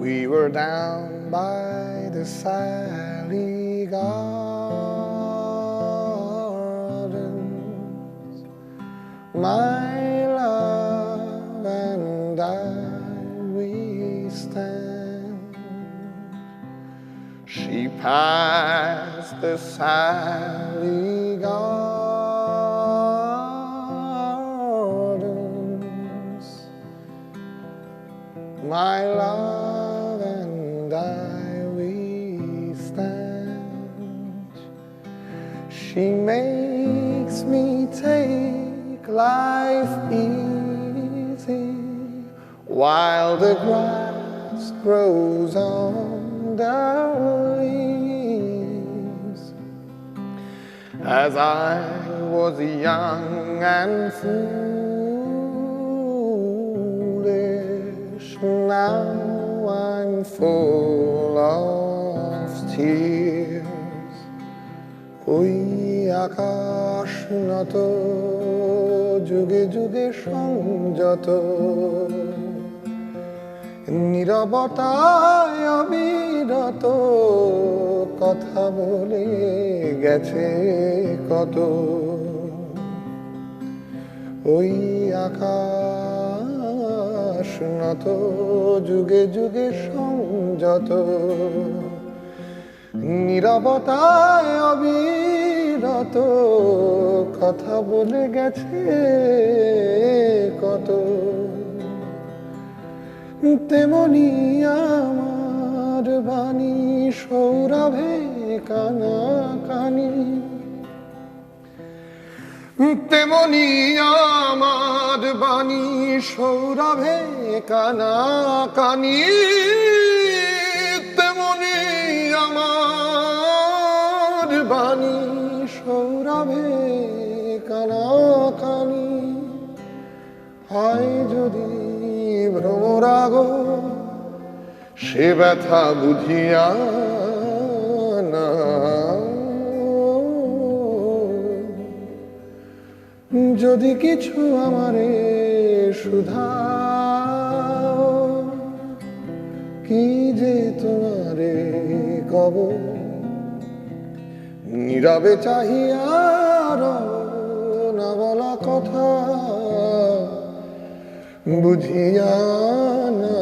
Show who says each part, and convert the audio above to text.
Speaker 1: We were down by the Sally Gardens, my love and I, we stand. She passed the Sally Gardens, my love and I, we stand. She makes me take life easy while the grass grows on the leaves. As I was young and foolish, now I'm full of tears. ওই আকাশ নত যুগে যুগে সংযত, নীরবতায় অবিরত কথা বলে গেছে কত। ওই আকাশ নত যুগে যুগে সংযত, নীরবতায় অবিরত কথা বলে গেছে কত। তেমনি আমার বাণী সৌরভে কানাকানি, তেমনি আমার বাণী সৌরভে কানাকানি, তেমনি আমার বাণী সৌরভে কানাকানি। হয় যদি ভ্রমরা গো সে ব্যথা বুঝিয়া না, যদি কিছু আমারে শুধাও, কি যে তোমারে কব, নীরবে চাহিয়া না বলা কথা বুঝিয়া না।